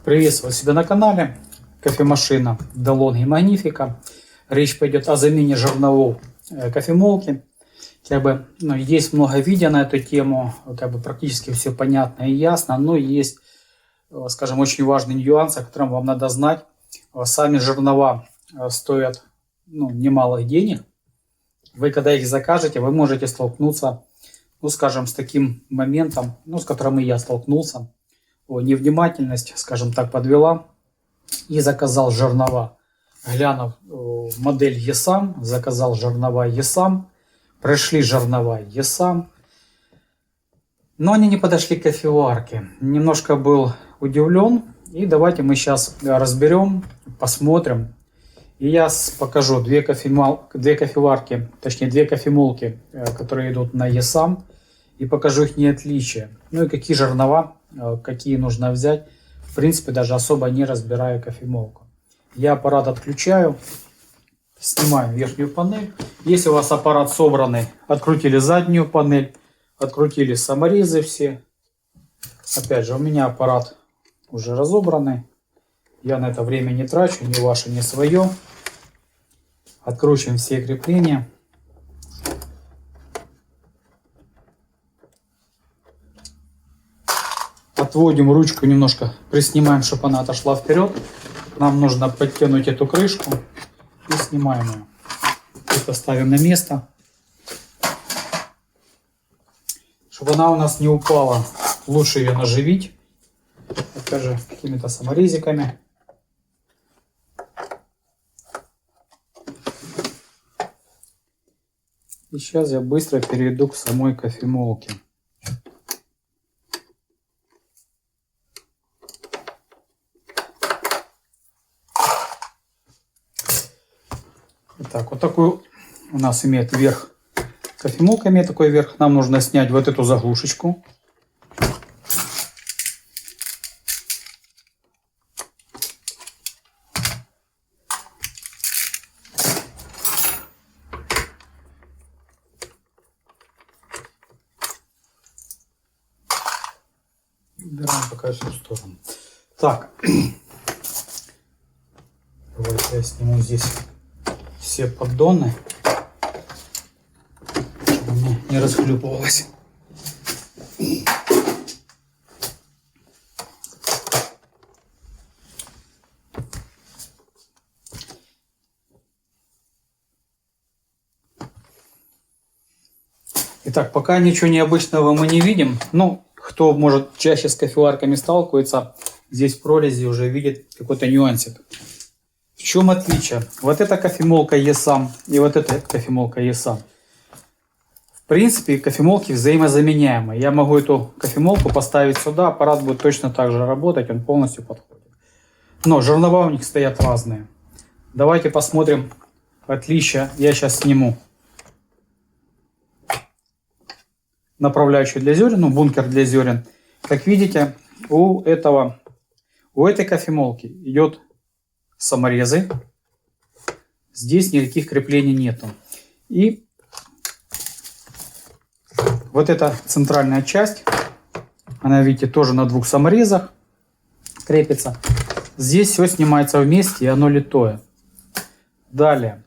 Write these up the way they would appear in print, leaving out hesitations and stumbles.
Приветствую себя на канале кофемашина DeLonghi Magnifica. Речь пойдет о замене жерновов кофемолки. Есть много видео на эту тему, практически все понятно и ясно, но есть, скажем, очень важный нюанс, о котором вам надо знать. Сами жернова стоят немалых денег. Вы, когда их закажете, вы можете столкнуться, с таким моментом, с которым и я столкнулся. Невнимательность, скажем так, подвела и заказал жернова. Глянув модель ESAM, заказал жернова ESAM. Пришли жернова ESAM, но они не подошли к кофеварке. Немножко был удивлен. И давайте мы сейчас разберем, посмотрим. И я покажу две кофеварки, точнее две кофемолки, которые идут на ESAM. И покажу их отличия. И какие жернова, какие нужно взять. В принципе, даже особо не разбирая кофемолку. Я аппарат отключаю. Снимаем верхнюю панель. Если у вас аппарат собранный, открутили заднюю панель. Открутили саморезы все. Опять же, у меня аппарат уже разобранный. Я на это время не трачу, ни ваше, ни свое. Откручиваем все крепления. Отводим ручку немножко, приснимаем, чтобы она отошла вперед. Нам нужно подтянуть эту крышку и снимаем ее. Это ставим на место. Чтобы она у нас не упала, лучше ее наживить. Опять же, какими-то саморезиками. И сейчас я быстро перейду к самой кофемолке. Итак, вот такой у нас имеет верх. Кофемолка имеет такой верх. Нам нужно снять вот эту заглушечку. Убираем пока всю сторону. Так. Давайте я сниму здесь все поддоны, чтобы не расхлюпывалось. Итак, пока ничего необычного мы не видим. Кто может чаще с кофеварками сталкивается, здесь в прорези уже видит какой-то нюансик. В чем отличие? Вот эта кофемолка ESAM и вот эта кофемолка ESAM. В принципе, кофемолки взаимозаменяемые. Я могу эту кофемолку поставить сюда, аппарат будет точно так же работать, он полностью подходит. Но жернова у них стоят разные. Давайте посмотрим отличия. Я сейчас сниму направляющий для зерен, бункер для зерен. Как видите, у этой кофемолки идет саморезы. Здесь никаких креплений нету. И вот эта центральная часть, она, видите, тоже на двух саморезах крепится. Здесь все снимается вместе, и оно литое. Далее,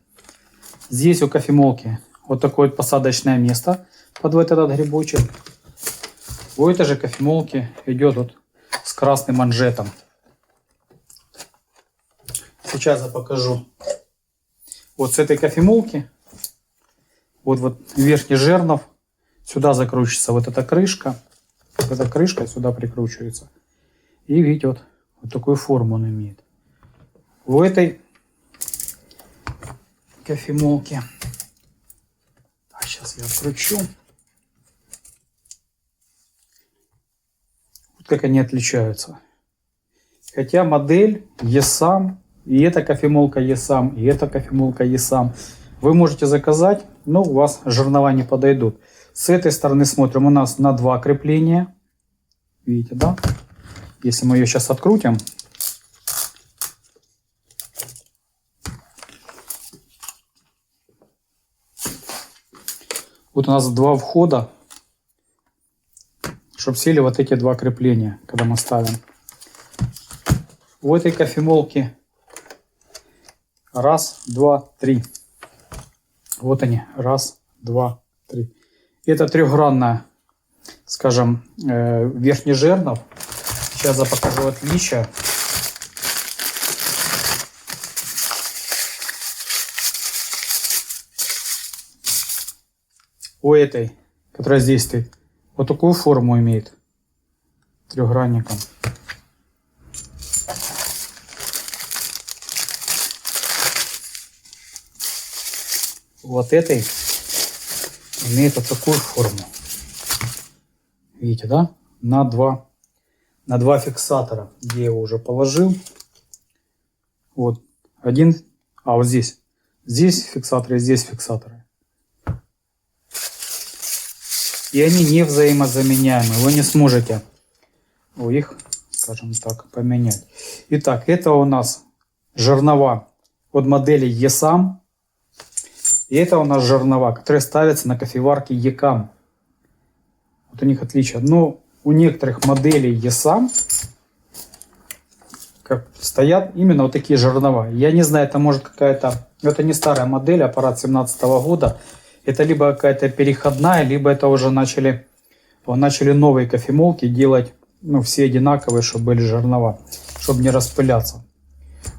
здесь у кофемолки вот такое вот посадочное место под вот этот грибочек. У этой же кофемолки идет вот с красным манжетом. Сейчас я покажу. Вот с этой кофемолки, вот верхний жернов, сюда закручивается вот эта крышка. Эта крышка сюда прикручивается. И видите, вот такую форму он имеет. У этой кофемолки, сейчас я откручу. Вот как они отличаются. Хотя модель ESAM, и эта кофемолка ESAM, и эта кофемолка ESAM. Вы можете заказать, но у вас жернова не подойдут. С этой стороны смотрим, у нас на два крепления. Видите, да? Если мы ее сейчас открутим. Вот у нас два входа, чтобы сели вот эти два крепления, когда мы ставим. в этой кофемолке раз, два, три. Вот они, раз, два, три. Это трехгранная, скажем, верхний жернов. Сейчас я покажу отличия. У этой, которая здесь стоит, вот такую форму имеет трехгранником. Вот этой имеет вот такую форму. Видите, да? На два фиксатора, где я его уже положил. Вот один, вот здесь. Здесь фиксаторы, здесь фиксаторы. И они не взаимозаменяемы. Вы не сможете их, скажем так, поменять. Итак, это у нас жернова от модели ESAM. И это у нас жернова, которые ставятся на кофеварке ECAM. Вот у них отличие. Но у некоторых моделей ESAM стоят именно вот такие жернова. Я не знаю, это может какая-то... Это не старая модель, аппарат 2017 года. Это либо какая-то переходная, либо это уже начали новые кофемолки делать, ну, все одинаковые, чтобы были жернова, чтобы не распыляться.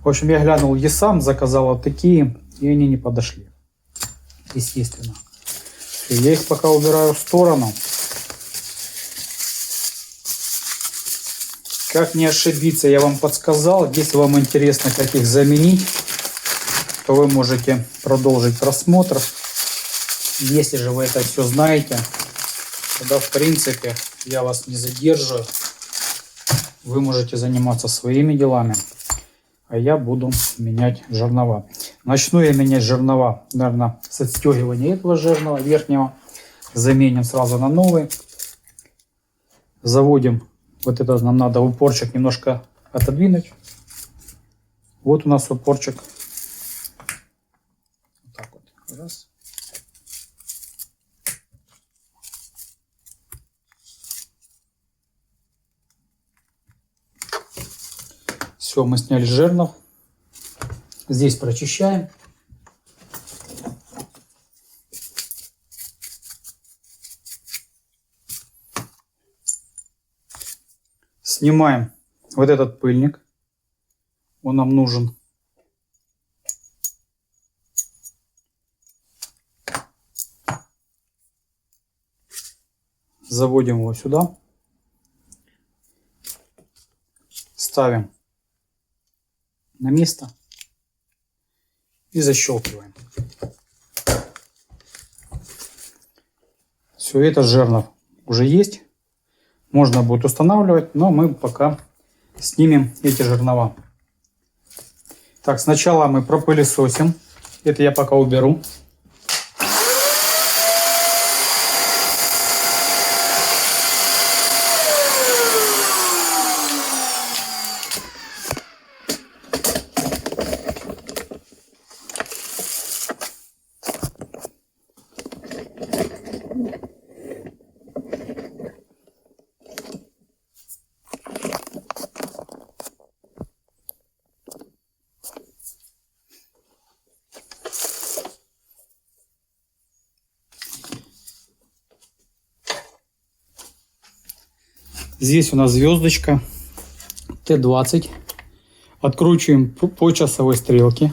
В общем, я глянул ESAM, заказал вот такие, и они не подошли. Естественно. Я их пока убираю в сторону. Как не ошибиться, я вам подсказал. Если вам интересно, как их заменить, то вы можете продолжить просмотр. Если же вы это все знаете, тогда в принципе я вас не задерживаю. Вы можете заниматься своими делами, а я буду менять жернова. Начну я менять жернова, наверное, с отстегивания этого жернова верхнего. Заменим сразу на новый. Заводим. Вот это нам надо упорчик немножко отодвинуть. Вот у нас упорчик. Вот так вот. Раз. Все, мы сняли жернов. Здесь прочищаем. Снимаем вот этот пыльник. Он нам нужен. Заводим его сюда. Ставим на место и защелкиваем. Все, это жернов уже есть. Можно будет устанавливать, но мы пока снимем эти жернова. Так, сначала мы пропылесосим. Это я пока уберу. Здесь у нас звездочка Т20. Откручиваем по часовой стрелке.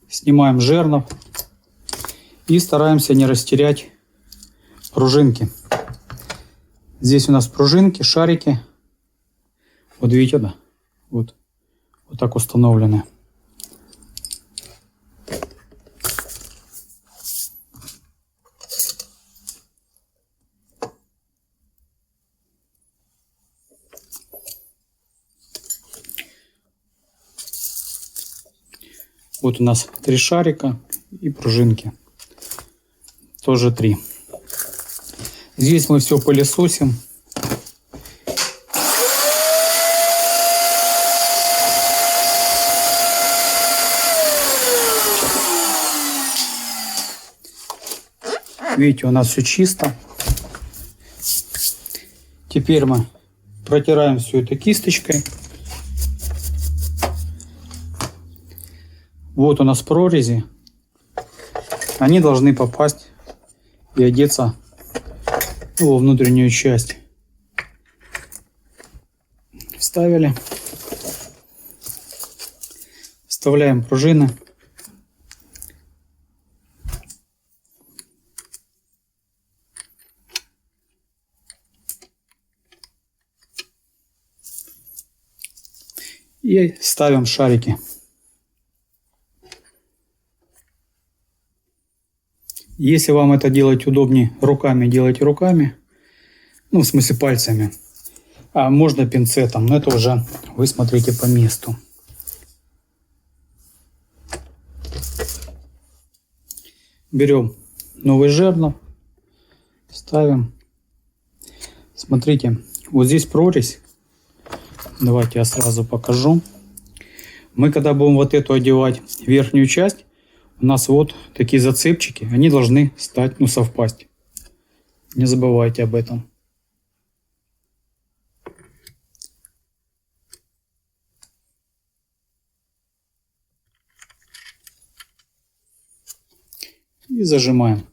Снимаем жернов и стараемся не растерять пружинки. Здесь у нас пружинки, шарики. Вот видите, да? Вот так установлены. Вот у нас 3 шарика и пружинки. Тоже 3. Здесь мы все пылесосим. Видите, у нас все чисто. Теперь мы протираем все это кисточкой. Вот у нас прорези. Они должны попасть и одеться во внутреннюю часть. Вставили. Вставляем пружины. И ставим шарики. Если вам это делать удобнее руками, делайте руками. Ну, в смысле пальцами. А можно пинцетом, но это уже вы смотрите по месту. Берем новый жернов, ставим. Смотрите, вот здесь прорезь. Давайте я сразу покажу. Мы когда будем вот эту одевать верхнюю часть, у нас вот такие зацепчики, они должны стать, ну, совпасть. Не забывайте об этом. И зажимаем.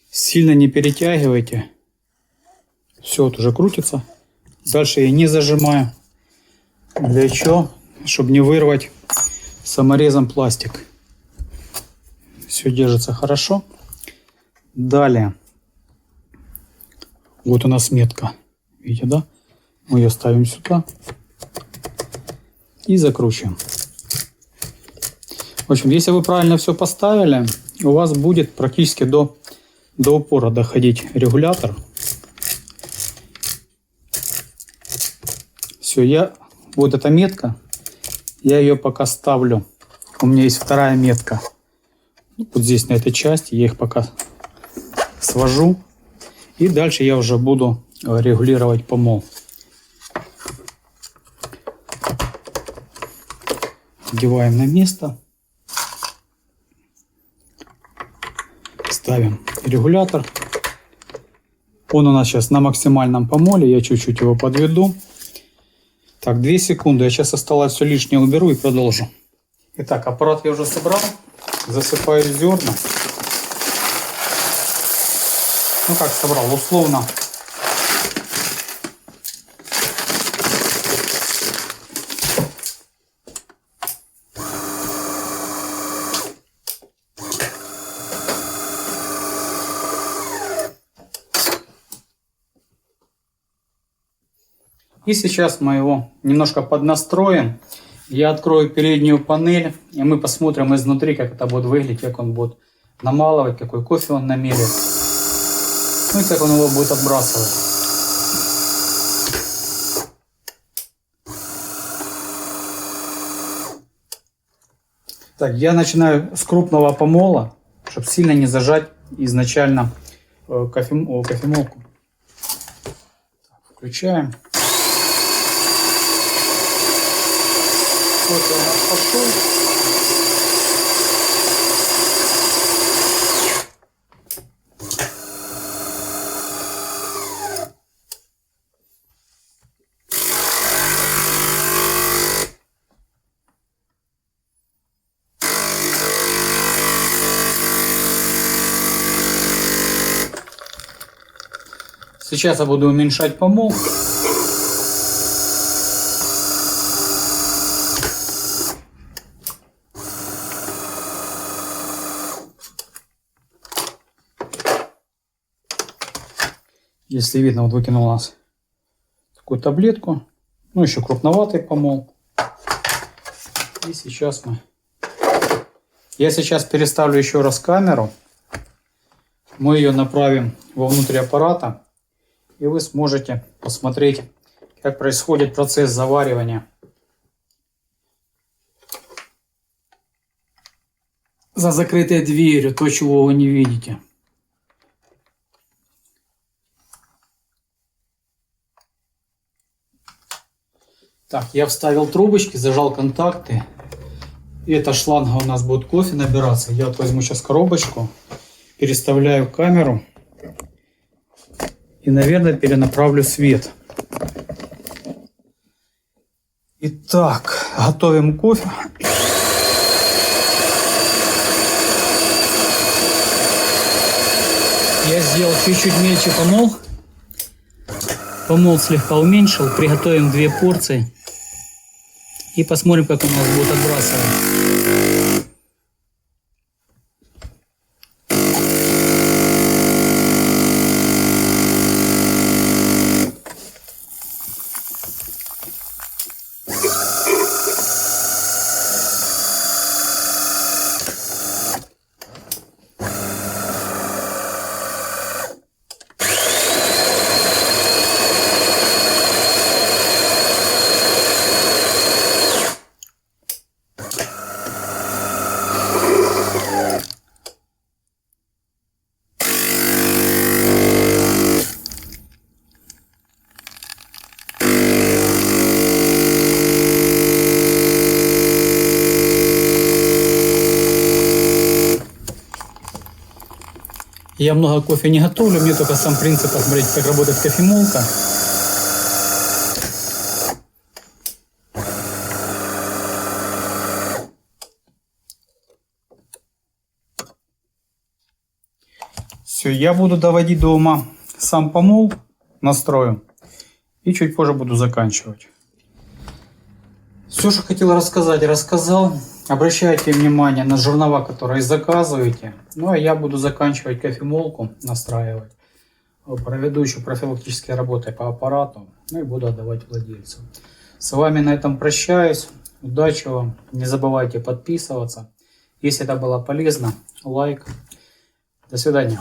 Сильно не перетягивайте. Все, вот уже крутится. Дальше я не зажимаю. Для чего? Чтобы не вырвать саморезом пластик. Все держится хорошо. Далее. Вот у нас метка. Видите, да? Мы ее ставим сюда. И закручиваем. В общем, если вы правильно все поставили, у вас будет практически до упора доходить регулятор. Все, вот эта метка, я ее пока ставлю. У меня есть вторая метка. Вот здесь на этой части я их пока свожу. И дальше я уже буду регулировать помол. Одеваем на место. Ставим регулятор. Он у нас сейчас на максимальном помоле. Я чуть-чуть его подведу. Так, 2 секунды. Я сейчас осталось все лишнее уберу и продолжу. Итак, аппарат я уже собрал. Засыпаю зерна. Ну как собрал? Условно. И сейчас мы его немножко поднастроим. Я открою переднюю панель, и мы посмотрим изнутри, как это будет выглядеть, как он будет намалывать, какой кофе он намелит. Ну и как он его будет отбрасывать. Так, я начинаю с крупного помола, чтобы сильно не зажать изначально кофемолку. Включаем. Кофе у нас пошел. Сейчас я буду уменьшать помол. Если видно, вот выкинул у нас такую таблетку. Ну, еще крупноватый помол. И сейчас Я сейчас переставлю еще раз камеру. Мы ее направим вовнутрь аппарата. И вы сможете посмотреть, как происходит процесс заваривания. за закрытой дверью, то, чего вы не видите. Так, я вставил трубочки, зажал контакты. И эта шланга у нас будет кофе набираться. Я вот возьму сейчас коробочку, переставляю камеру и, наверное, перенаправлю свет. Итак, готовим кофе. Я сделал чуть-чуть мельче помол. Помол слегка уменьшил. Приготовим 2 порции. И посмотрим, как у нас будет отбрасывать. Я много кофе не готовлю, мне только сам принцип посмотреть, как работает кофемолка. Все, я буду доводить до ума сам помол, настрою, и чуть позже буду заканчивать. Все, что хотел рассказать, рассказал. Обращайте внимание на жернова, которые заказываете. Ну а я буду заканчивать кофемолку, настраивать. Проведу еще профилактические работы по аппарату. Ну и буду отдавать владельцу. С вами на этом прощаюсь. Удачи вам. Не забывайте подписываться. Если это было полезно, лайк. До свидания.